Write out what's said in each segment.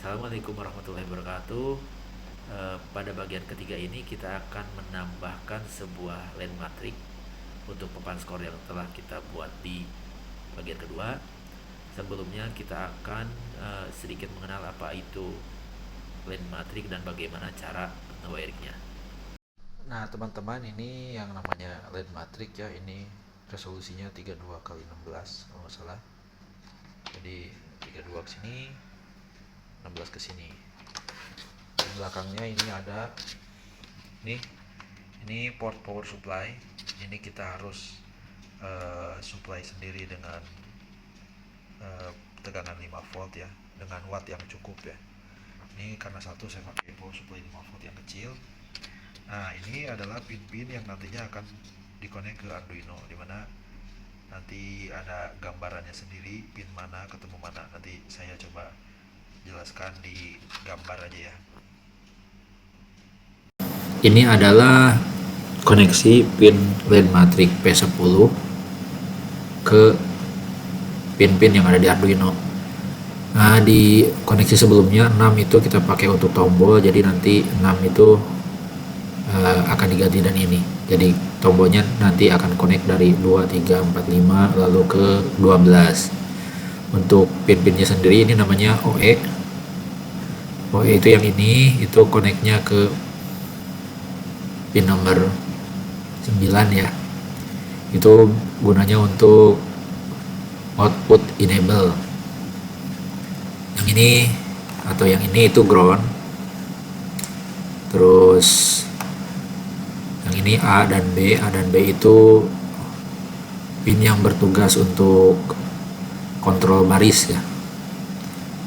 Assalamualaikum warahmatullahi wabarakatuh. Pada bagian ketiga ini kita akan menambahkan sebuah line matrix untuk papan skor yang telah kita buat di bagian kedua. Sebelumnya kita akan sedikit mengenal apa itu line matrix dan bagaimana cara nge-wiringnya. Nah teman-teman, ini yang namanya line matrix ya, ini resolusinya 32 kali 16 kalau nggak salah. Jadi 32 ke sini, 16 ke sini. Di belakangnya ini ada ini port power supply. Ini kita harus supply sendiri dengan tegangan 5 volt ya, dengan watt yang cukup ya. Ini karena satu saya pakai power supply 5 volt yang kecil. Nah ini adalah pin-pin yang nantinya akan dikonek ke Arduino, dimana nanti ada gambarannya sendiri, pin mana ketemu mana. Nanti saya coba jelaskan di gambar aja ya. Ini adalah koneksi pin line matrix P10 ke pin-pin yang ada di Arduino. Nah, di koneksi sebelumnya 6 itu kita pakai untuk tombol, jadi nanti 6 itu akan diganti dan ini. Jadi tombolnya nanti akan connect dari 2, 3, 4, 5 lalu ke 12. Untuk pin-pinnya sendiri ini namanya OE. OE itu yang ini, itu connectnya ke pin nomor 9 ya. Itu gunanya untuk output enable. Yang ini atau yang ini itu ground. Terus yang ini A dan B. A dan B itu pin yang bertugas untuk kontrol baris ya.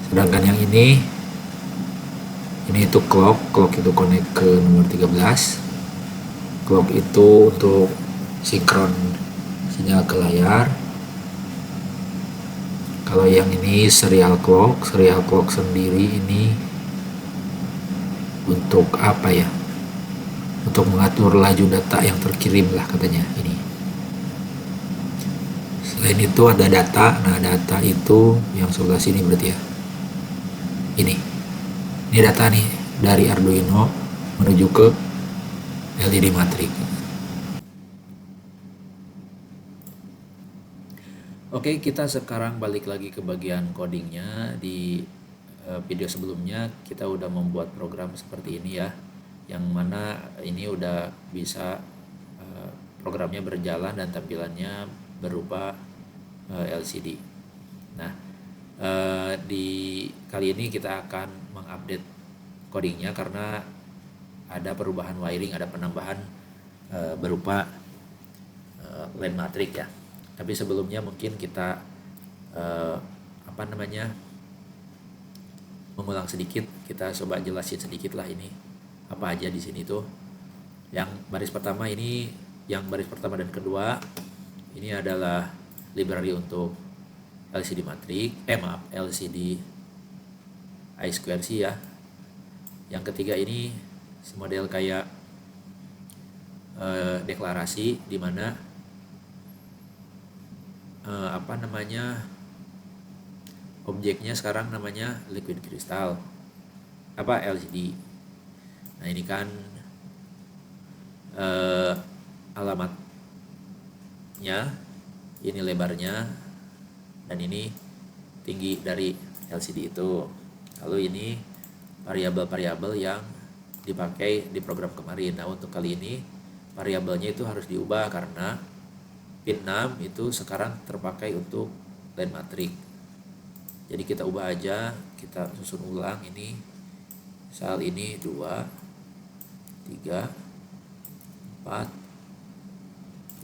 Sedangkan yang ini itu clock itu connect ke nomor 13. Clock itu untuk sinkron sinyal ke layar. Kalau yang ini serial clock sendiri ini untuk apa ya? Untuk mengatur laju data yang terkirim lah katanya ini. Selain itu ada data. Nah, data itu yang sebelah sini berarti ya. Ini data nih dari Arduino menuju ke LED matrix. Oke, kita sekarang balik lagi ke bagian codingnya. Di video sebelumnya kita udah membuat program seperti ini ya, yang mana ini udah bisa programnya berjalan dan tampilannya berupa LCD. Nah, di kali ini kita akan mengupdate codingnya karena ada perubahan wiring, ada penambahan berupa line matrix ya. Tapi sebelumnya mungkin kita mengulang sedikit, kita coba jelasin sedikit lah ini apa aja di sini tuh. Yang baris pertama ini, yang baris pertama dan kedua ini adalah library untuk LCD matrix, LCD I2C ya. Yang ketiga ini model kayak deklarasi, di mana objeknya sekarang namanya liquid crystal LCD. Nah ini kan alamatnya, ini lebarnya, dan ini tinggi dari LCD itu. Lalu ini variabel-variabel yang dipakai di program kemarin. Nah untuk kali ini variabelnya itu harus diubah karena pin 6 itu sekarang terpakai untuk line matrix. Jadi kita ubah aja, kita susun ulang ini. Misal ini 2, 3, 4,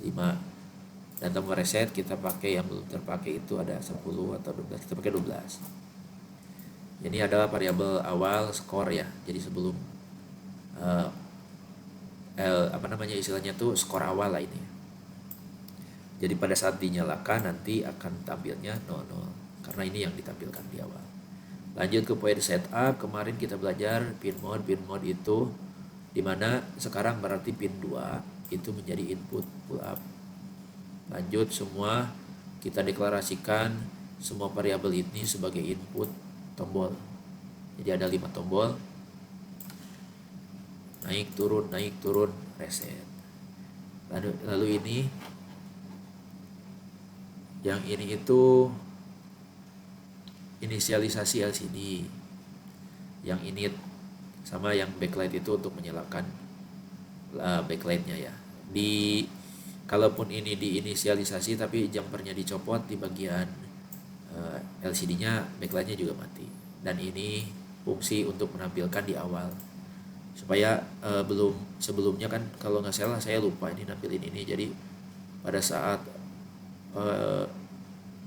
5. Dan tombol reset kita pakai yang belum terpakai itu ada 10 atau 12, kita pakai 12. Ini adalah variabel awal skor ya. Jadi sebelum istilahnya tuh skor awal lah ini. Jadi pada saat dinyalakan nanti akan tampilnya 00 karena ini yang ditampilkan di awal. Lanjut ke poin setup. Kemarin kita belajar pin mode itu dimana sekarang berarti pin 2 itu menjadi input pull up. Lanjut semua kita deklarasikan semua variabel ini sebagai input tombol. Jadi ada 5 tombol, naik turun, reset. Lalu ini yang ini itu inisialisasi LCD, yang ini sama yang backlight itu untuk menyalakan backlightnya ya. Kalaupun ini diinisialisasi tapi jumpernya dicopot di bagian LCD-nya, backlightnya juga mati. Dan ini fungsi untuk menampilkan di awal, supaya sebelumnya kan kalau nggak salah saya lupa ini nampilin ini. Jadi pada saat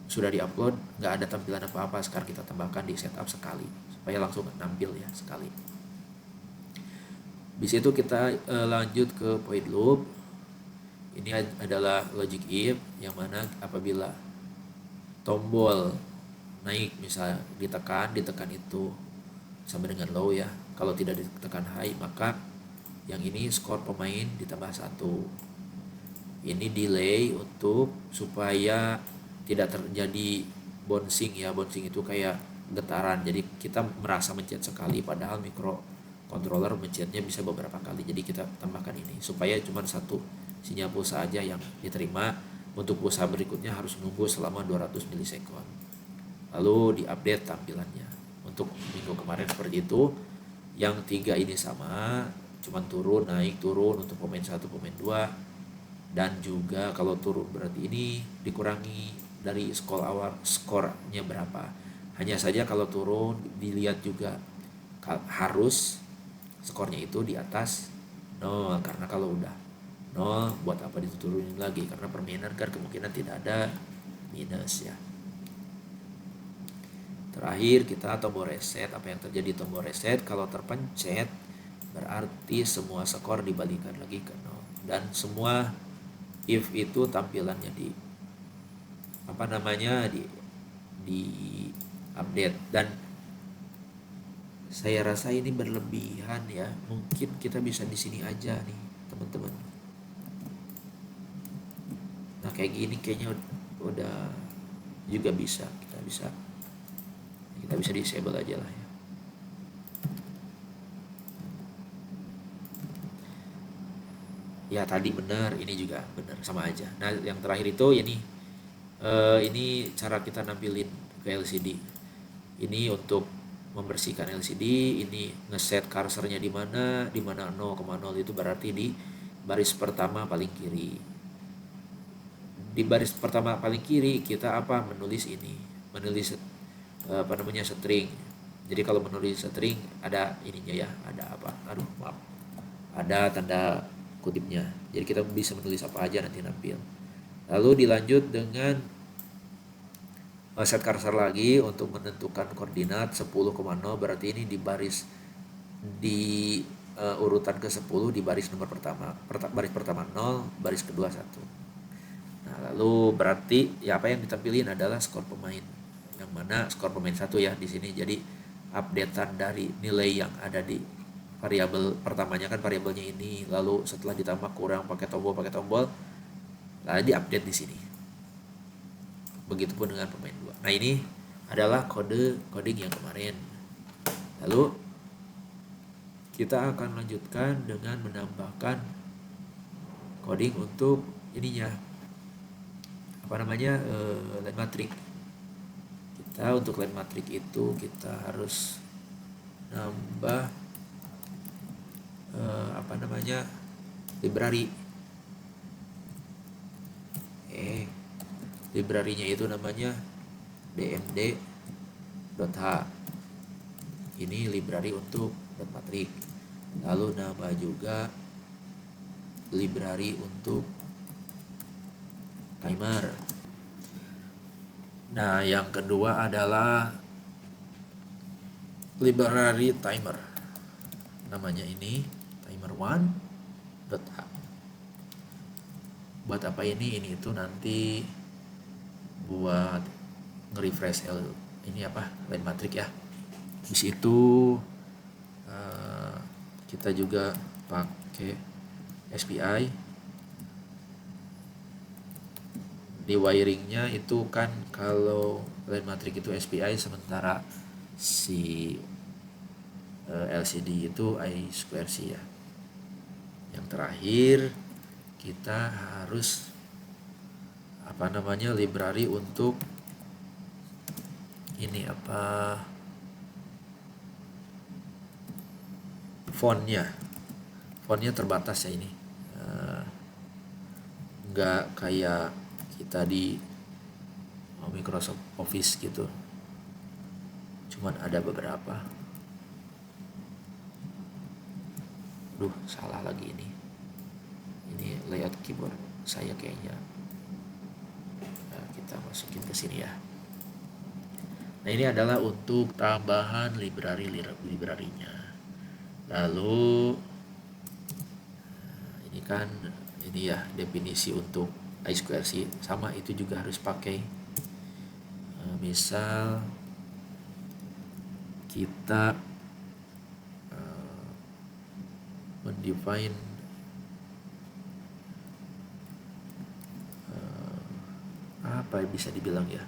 sudah diupload nggak ada tampilan apa-apa, sekarang kita tambahkan di setup sekali supaya langsung nampil ya sekali. Di situ kita lanjut ke void loop. Ini adalah logic if, yang mana apabila tombol naik misalnya ditekan itu sama dengan low ya. Kalau tidak ditekan high, maka yang ini skor pemain ditambah 1. Ini delay untuk supaya tidak terjadi bouncing ya. Bouncing itu kayak getaran, jadi kita merasa mencet sekali padahal microcontroller mencetnya bisa beberapa kali. Jadi kita tambahkan ini supaya cuma satu sinyal pulsa aja yang diterima. Untuk pulsa berikutnya harus nunggu selama 200 milisekund. Lalu diupdate tampilannya. Untuk minggu kemarin seperti itu. Yang 3 ini sama, cuman turun naik turun untuk pemain 1 pemain 2. Dan juga kalau turun berarti ini dikurangi dari skornya berapa. Hanya saja kalau turun dilihat juga harus skornya itu di atas 0, karena kalau udah 0 buat apa diturunin lagi, karena permainan kan kemungkinan tidak ada minus ya. Terakhir kita tombol reset. Apa yang terjadi tombol reset? Kalau terpencet berarti semua skor dibalikan lagi ke 0, dan semua if itu tampilannya di update. Dan saya rasa ini berlebihan ya. Mungkin kita bisa di sini aja nih teman-teman. Nah kayak gini kayaknya udah juga bisa, kita bisa disable aja lah ya. Ya tadi benar, ini juga benar, sama aja. Nah yang terakhir itu ini cara kita nampilin ke LCD. Ini untuk membersihkan LCD. Ini ngeset cursornya di mana 0,0 itu berarti di baris pertama paling kiri. Di baris pertama paling kiri kita menulis string. Jadi kalau menulis string ada ininya ya, ada tanda kutipnya. Jadi kita bisa menulis apa aja nanti nampil. Lalu dilanjut dengan set cursor lagi untuk menentukan koordinat 10,0, berarti ini di baris urutan ke-10 di baris nomor pertama. Baris pertama 0, baris kedua 1. Nah, lalu berarti ya apa yang ditampilin adalah skor pemain. Yang mana skor pemain 1 ya di sini. Jadi updatean dari nilai yang ada di variabel pertamanya kan variabelnya ini, lalu setelah ditambah kurang pakai tombol, lalu diupdate di sini. Begitupun dengan pemain 2. Nah, ini adalah coding yang kemarin. Lalu kita akan lanjutkan dengan menambahkan coding untuk ininya line matrix. Kita untuk line matrix itu kita harus nambah library. Library-nya itu namanya dmd.h. Ini library untuk line matrix. Lalu nama juga library untuk timer. Nah, yang kedua adalah library timer. Namanya ini timer1.h. Buat apa ini? Ini itu nanti buat nge-refresh line matrix ya. Di situ kita juga pakai SPI. Di wiringnya itu kan kalau line matrix itu SPI, sementara si LCD itu I2C ya. Yang terakhir kita harus library untuk ini fontnya terbatas ya ini. Nggak kayak kita di Microsoft Office gitu, cuman ada beberapa. Salah lagi ini layout keyboard saya kayaknya. Kita masukin ke sini ya. Nah, ini adalah untuk tambahan library-nya. Lalu ini ya definisi untuk I2C, sama itu juga harus pakai. Misal kita mendefine apa bisa dibilang ya,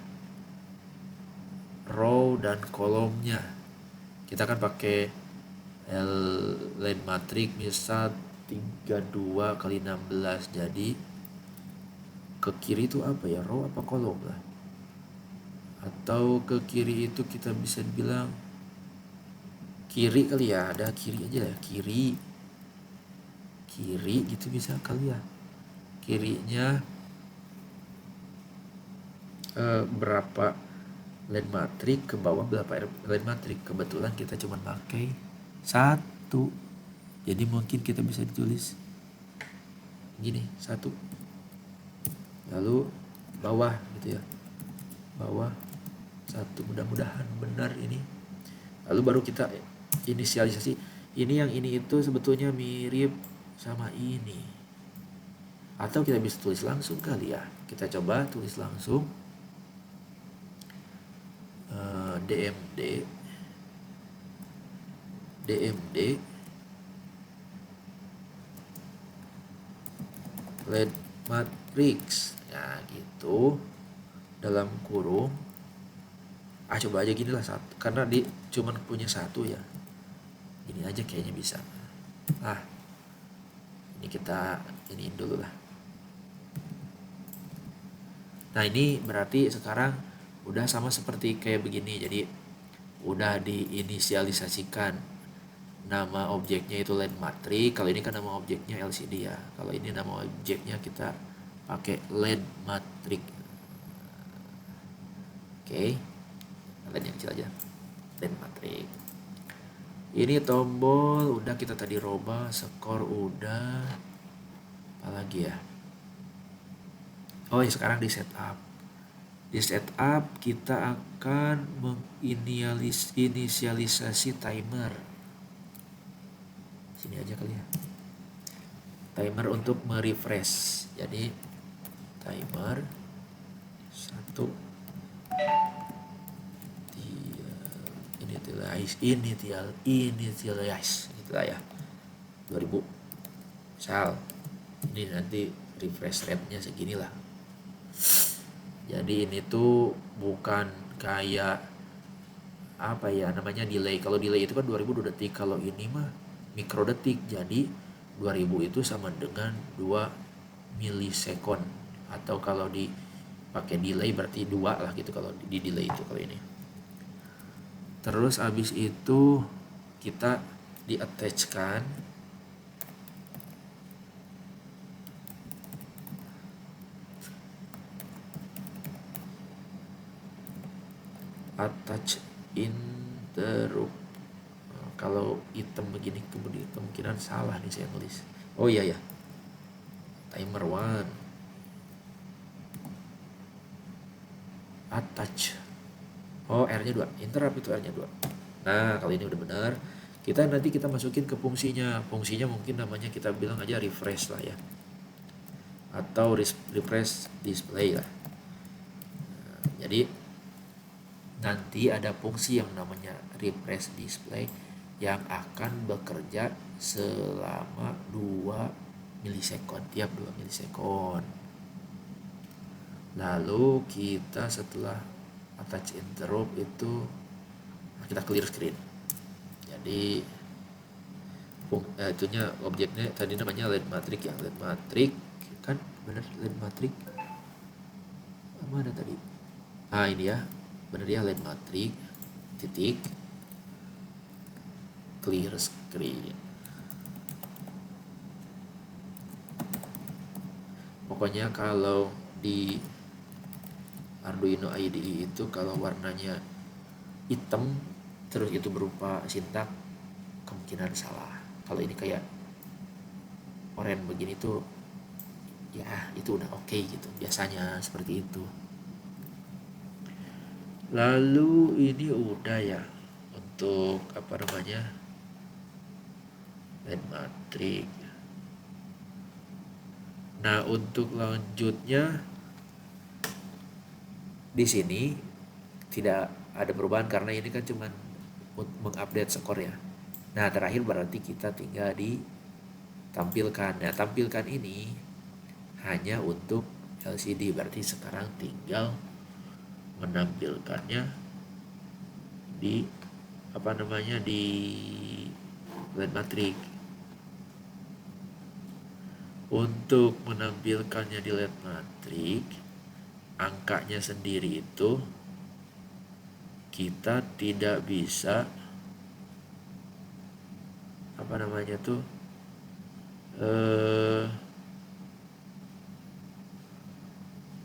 row dan kolomnya. Kita akan pakai line matrix misal 32 kali 16, jadi ke kiri itu apa ya, row apa kolom lah, atau ke kiri itu kita bisa bilang kiri kali ya, ada kiri aja lah, kiri gitu bisa kali ya. Kirinya berapa line matrix, ke bawah berapa line matrix. Kebetulan kita cuma pakai 1, jadi mungkin kita bisa ditulis gini, 1, lalu bawah gitu ya, bawah 1, mudah-mudahan benar ini. Lalu baru kita inisialisasi. Ini yang ini itu sebetulnya mirip sama ini, atau kita bisa tulis langsung kali ya. Kita coba tulis langsung DMD line matrix ya gitu, dalam kurung coba aja gini lah, 1, karena di cuman punya 1 ya, ini aja kayaknya bisa. Ini kita ini dulu lah. Nah, ini berarti sekarang udah sama seperti kayak begini, jadi udah diinisialisasikan nama objeknya itu line matrix. Kalau ini kan nama objeknya LCD ya, kalau ini nama objeknya kita pakai line matrix. Oke, line yang kecil aja, line matrix. Ini tombol udah kita tadi rubah, skor udah, apalagi ya. Sekarang di setup. Di setup kita akan menginisialisasi timer. Sini aja kali ya. Timer untuk merefresh. Jadi timer 1 initialize gitulah ya, 2000 misal. Ini nanti refresh rate-nya segini lah. Jadi ini tuh bukan kayak delay. Kalau delay itu kan 2000 detik, kalau ini mah mikrodetik. Jadi 2000 itu sama dengan 2 milisekon, atau kalau dipakai delay berarti 2 lah gitu kalau di delay itu kalau ini. Terus abis itu kita di-attach-kan attach interrupt. Kalau item begini kemudian kemungkinan salah nih saya nulis. Iya ya, timer 1 attach. R-nya 2, interrupt itu R-nya 2. Nah, kalau ini udah benar, nanti kita masukin ke fungsinya. Fungsinya mungkin namanya kita bilang aja refresh lah ya, atau refresh display lah. Jadi nanti ada fungsi yang namanya refresh display yang akan bekerja selama 2 milisekon, tiap 2 milisekon. Lalu kita setelah attach interrupt itu kita clear screen. Jadi itunya objeknya tadi namanya LED matrix ya, LED matrix kan bener, LED matrix mana tadi, ini ya bener ya, LED matrix titik clear screen. Pokoknya kalau di Arduino IDE itu kalau warnanya hitam terus itu berupa sintak, kemungkinan salah. Kalau ini kayak oranye begini tuh ya itu udah oke gitu, biasanya seperti itu. Lalu ini udah ya untuk apa namanya LED matrix. Nah untuk lanjutnya di sini tidak ada perubahan karena ini kan cuman mengupdate skor ya. Nah terakhir berarti kita tinggal ditampilkan. Nah tampilkan ini hanya untuk LCD, berarti sekarang tinggal menampilkannya di apa namanya di LED matrix. Untuk menampilkannya di LED matrix, angkanya sendiri itu kita tidak bisa apa namanya tuh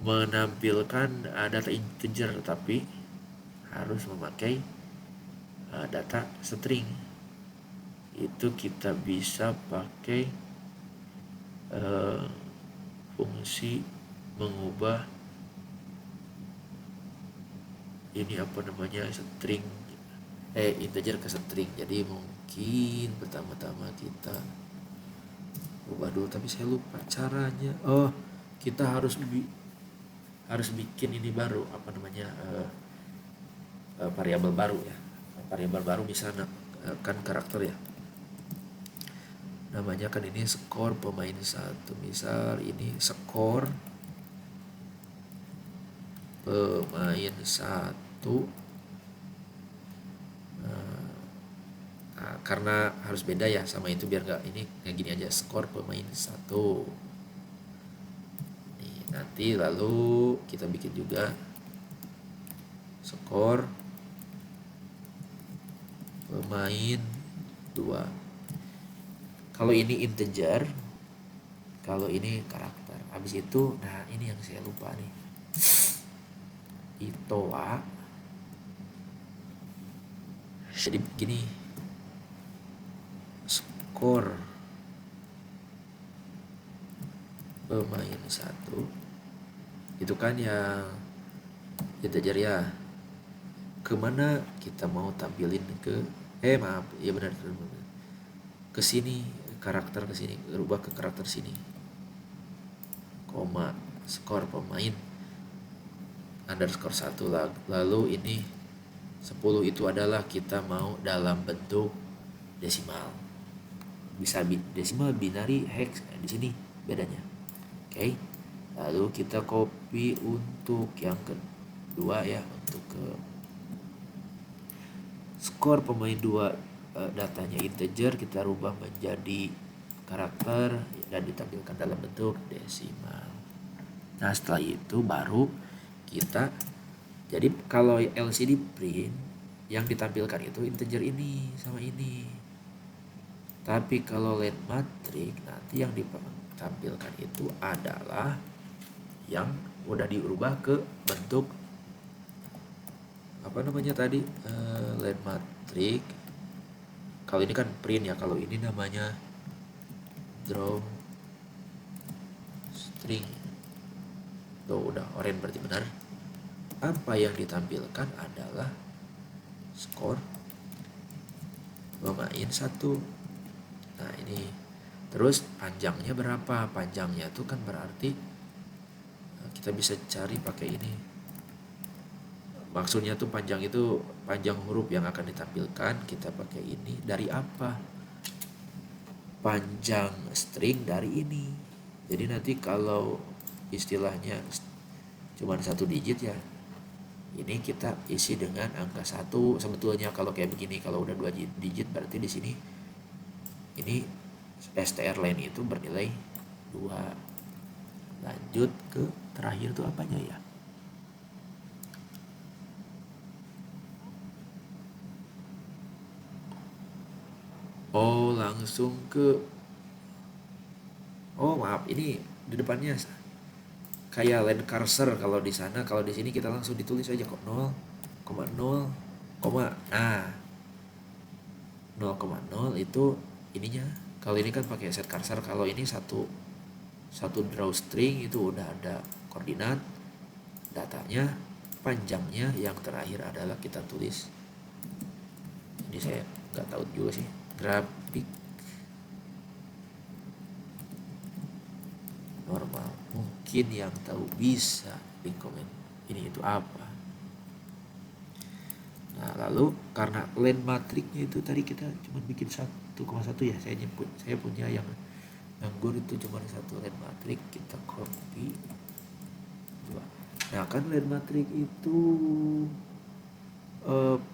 menampilkan data integer, tapi harus memakai data string. Itu kita bisa pakai fungsi mengubah ini apa namanya string integer ke string. Jadi mungkin pertama-tama kita ubah dulu, tapi saya lupa caranya. Kita harus bikin ini baru apa namanya variabel baru ya, variabel baru misalnya kan karakter ya, namanya kan ini skor pemain satu, misal ini skor pemain satu. Karena harus beda ya sama itu biar nggak ini kayak gini aja, skor pemain satu. Nih, nanti lalu kita bikin juga skor pemain 2. Kalau ini integer, kalau ini karakter. Habis itu, nah ini yang saya lupa nih. Itoa. Jadi begini. Skor pemain satu itu kan yang integer ya. Kemana kita mau tampilin ke maaf ya benar ke sini, karakter ke sini, rubah ke karakter sini, koma skor pemain underscore 1. Lalu ini 10 itu adalah kita mau dalam bentuk desimal, bisa desimal, binary, hex, di sini bedanya. Oke. Lalu kita copy untuk yang kedua ya, untuk ke skor pemain 2 datanya integer kita rubah menjadi karakter dan ditampilkan dalam bentuk desimal. Nah setelah itu baru kita, jadi kalau LCD print yang ditampilkan itu integer ini sama ini, tapi kalau LED matrix nanti yang ditampilkan itu adalah yang udah diubah ke bentuk apa namanya tadi LED matrix. Kalau ini kan print ya, kalau ini namanya draw string. Tuh udah orange berarti benar. Apa yang ditampilkan adalah skor pemain 1. Nah ini terus panjangnya berapa? Panjangnya itu kan berarti kita bisa cari pakai ini. Maksudnya tuh panjang itu panjang huruf yang akan ditampilkan, kita pakai ini. Dari apa? Panjang string dari ini. Jadi nanti kalau istilahnya cuma 1 digit ya, Ini kita isi dengan angka 1. Sebetulnya kalau kayak begini, kalau udah 2 digit berarti di sini ini str len itu bernilai 2. Lanjut ke terakhir tuh apanya ya? Oh, langsung ke, oh maaf, ini di depannya kayak line cursor kalau di sana. Kalau di sini kita langsung ditulis aja kok 0,0, nah 0,0 itu ininya. Kalau ini kan pakai set cursor, kalau ini satu draw string itu udah ada koordinat datanya, panjangnya yang terakhir adalah kita tulis. Ini saya nggak tahu juga sih, grafik normal. Mungkin yang tahu bisa di komen ini itu apa. Nah, lalu karena len matriknya itu tadi kita cuma bikin 1,1 ya, saya punya yang nganggur itu cuma 1 len matrik, kita copy 2. Nah kan len matrik itu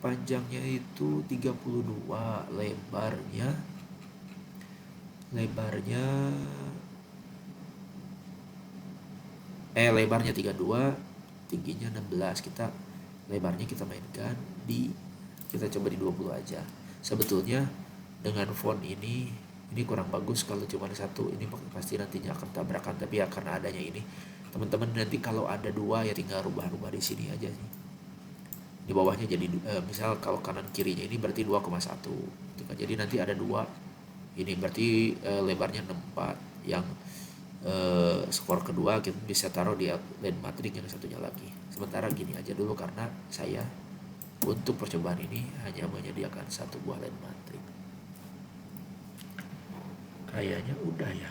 panjangnya itu 32, lebarnya lebarnya 32, tingginya 16. Lebarnya kita mainkan kita coba di 20 aja. Sebetulnya dengan font ini kurang bagus kalau cuma 1. Ini pasti nantinya akan tabrakan, tapi ya karena adanya ini, teman-teman nanti kalau ada 2 ya tinggal rubah-rubah di sini aja sih. Di bawahnya jadi misal kalau kanan kirinya ini berarti 2,1 gitu kan. Jadi nanti ada 2 ini berarti lebarnya 64. Yang skor kedua kita bisa taruh di len matrik yang satunya lagi. Sementara gini aja dulu karena saya untuk percobaan ini hanya menyediakan 1 buah len matrik. Kayaknya udah ya.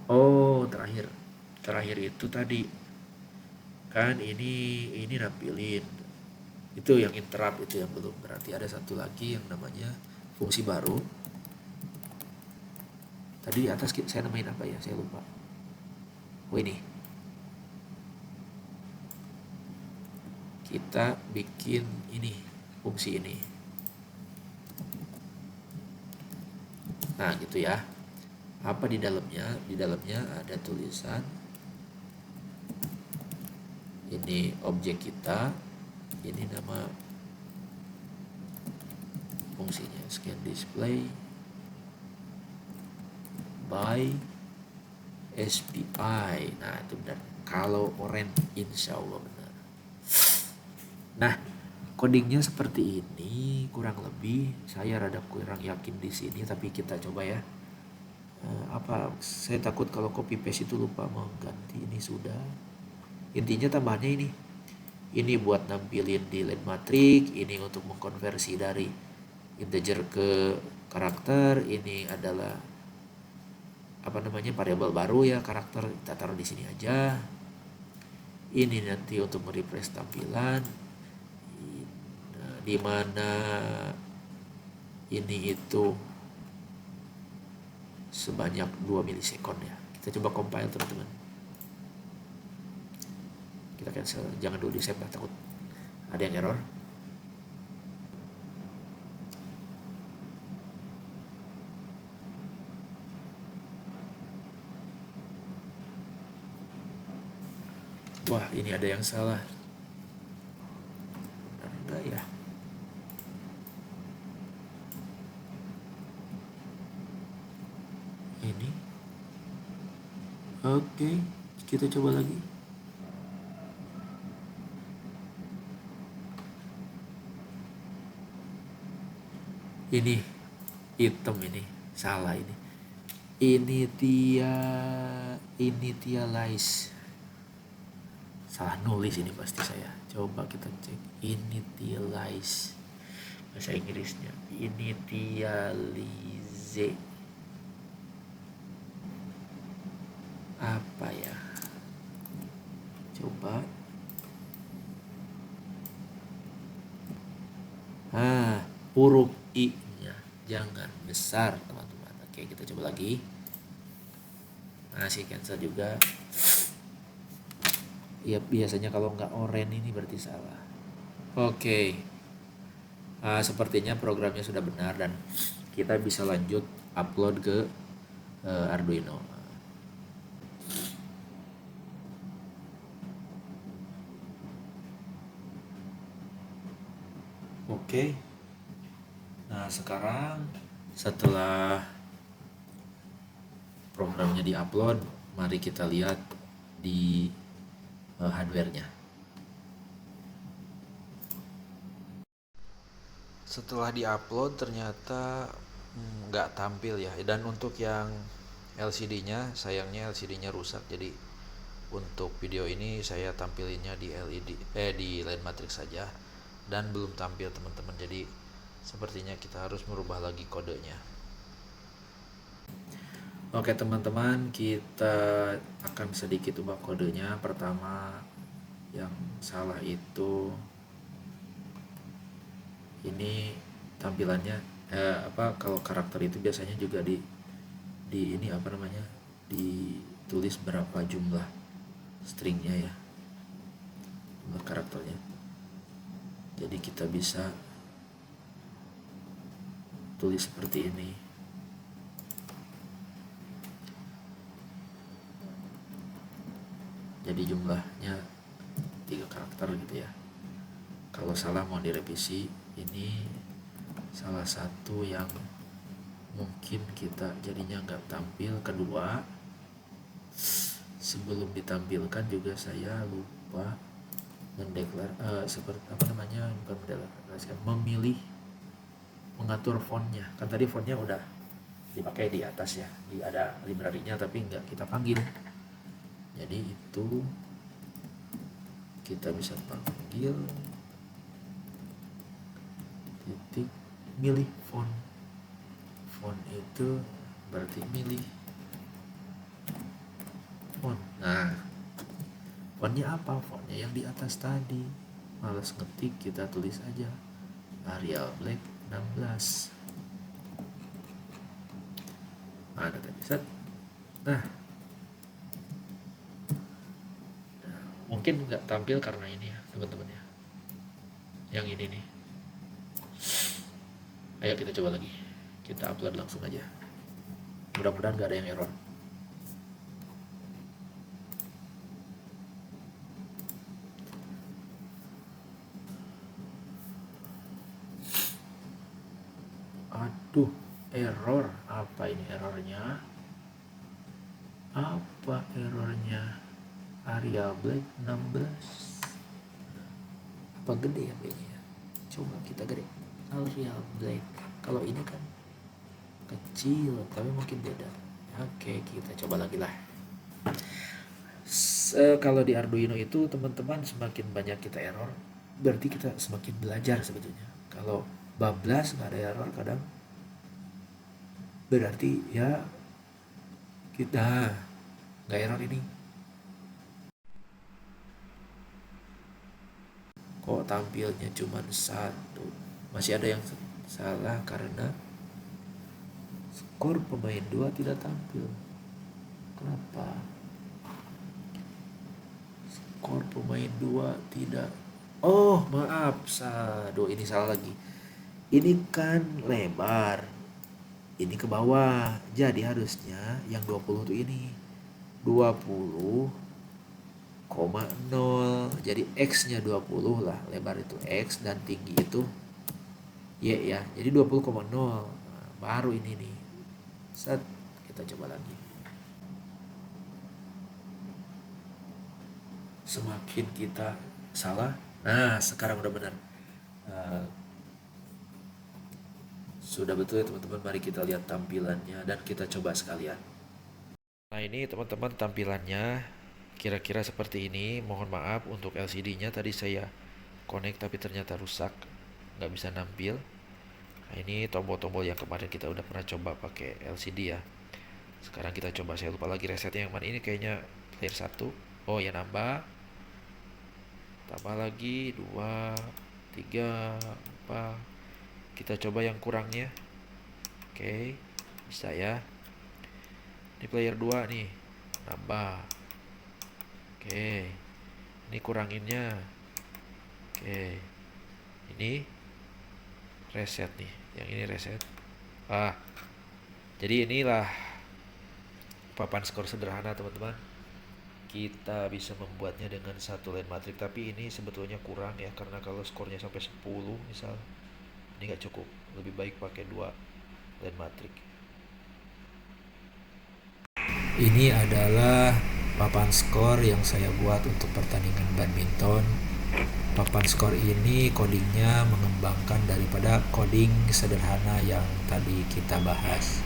Oh, terakhir itu tadi kan ini nampilin itu yang interrupt, itu yang belum. Berarti ada satu lagi yang namanya fungsi baru. Tadi di atas saya namain apa ya, saya lupa. Oh ini, kita bikin ini fungsi ini. Nah gitu ya. Apa di dalamnya? Di dalamnya ada tulisan ini objek kita, ini nama fungsinya scan display by SPI. Nah itu benar, kalau orange insya Allah benar. Nah codingnya seperti ini kurang lebih. Saya rada kurang yakin di sini, tapi kita coba ya. Saya takut kalau copy paste itu lupa mengganti. Ini sudah, intinya tambahannya ini buat nampilin di len matrik, ini untuk mengkonversi dari integer ke karakter. Ini adalah variabel baru ya, karakter, kita taruh di sini aja. Ini nanti untuk merefresh tampilan, di mana ini itu sebanyak 2 milisekon ya. Kita coba compile teman-teman. Kita cancel, jangan dulu di save lah, takut ada yang error. Wah ini ada yang salah, enggak ya. Ini oke, kita coba lagi. Ini hitam, ini salah, ini initialize, salah nulis ini pasti saya. Coba kita cek initialize, bahasa Inggrisnya initialize apa ya, coba. Huruf I nya jangan besar teman-teman. Oke kita coba lagi. Masih cancel juga. Ya biasanya kalau nggak oren ini berarti salah. Oke, sepertinya programnya sudah benar dan kita bisa lanjut upload ke Arduino. Oke, nah sekarang setelah programnya diupload, mari kita lihat di hardware-nya. Setelah diupload ternyata nggak tampil ya. Dan untuk yang LCD-nya, sayangnya LCD-nya rusak. Jadi untuk video ini saya tampilinnya di di line matrix saja dan belum tampil teman-teman. Jadi sepertinya kita harus merubah lagi kodenya. Oke teman-teman, kita akan sedikit ubah kodenya. Pertama, yang salah itu ini tampilannya kalau karakter itu biasanya juga di ini apa namanya, ditulis berapa jumlah stringnya ya, jumlah karakternya. Jadi kita bisa tulis seperti ini. Jadi jumlahnya 3 karakter gitu ya. Kalau salah mau direvisi, ini salah satu yang mungkin kita jadinya nggak tampil. Kedua, sebelum ditampilkan juga saya lupa seperti apa namanya, bukan mendeklarasikan, mengatur fontnya. Kan tadi fontnya udah dipakai di atas ya, ada library-nya tapi nggak kita panggil. Jadi itu kita bisa panggil titik milih font. Font itu berarti milih font. Nah, fontnya apa? Fontnya yang di atas tadi. Males ngetik, kita tulis aja Arial Black 16. Mana tadi? Set. Nah, mungkin nggak tampil karena ini ya teman-teman ya. Yang ini nih. Ayo kita coba lagi. Kita upload langsung aja. Mudah-mudahan nggak ada yang error. Aduh, error. Apa ini errornya? Apa errornya? Area Black 16. Apa gede ya B-nya? Coba kita gede. Area Black. Kalau ini kan kecil, tapi mungkin beda. Oke, kita coba lagi lah. Kalau di Arduino itu teman-teman, semakin banyak kita error, berarti kita semakin belajar sebetulnya. Kalau bablas nggak ada error kadang, berarti ya kita nggak error ini. Kok tampilnya cuma satu? Masih ada yang salah karena skor pemain 2 tidak tampil. Kenapa? Skor pemain 2 tidak. Oh, maaf. Aduh, ini salah lagi. Ini kan lebar. Ini ke bawah. Jadi harusnya yang 20 tuh ini. 20,0. Jadi X-nya 20 lah. Lebar itu X dan tinggi itu Y ya. Jadi 20,0. Nah, baru ini nih. Set, kita coba lagi. Semakin kita salah, nah sekarang udah benar. Sudah betul ya teman-teman, mari kita lihat tampilannya dan kita coba sekalian. Nah ini teman-teman tampilannya kira-kira seperti ini. Mohon maaf untuk LCD-nya tadi saya connect tapi ternyata rusak, nggak bisa nampil. Nah ini tombol-tombol yang kemarin kita udah pernah coba pakai LCD ya. Sekarang kita coba, saya lupa lagi resetnya yang mana, ini kayaknya player 1. Oh ya, nambah lagi 2, 3, 4. Kita coba yang kurangnya. Oke, bisa ya. Ini player 2 nih, nambah. Oke, Ini kuranginnya. Oke, ini reset nih, yang ini reset. Jadi inilah papan skor sederhana teman-teman. Kita bisa membuatnya dengan satu line matrix, tapi ini sebetulnya kurang ya, karena kalau skornya sampai 10 misal, ini nggak cukup. Lebih baik pakai 2 line matrix. Ini adalah papan skor yang saya buat untuk pertandingan badminton. Papan skor ini codingnya mengembangkan daripada coding sederhana yang tadi kita bahas.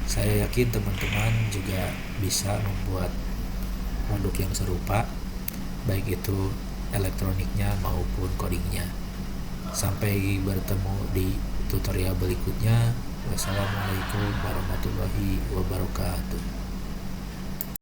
Saya yakin teman-teman juga bisa membuat produk yang serupa, baik itu elektroniknya maupun codingnya. Sampai bertemu di tutorial berikutnya. Wassalamualaikum warahmatullahi wabarakatuh.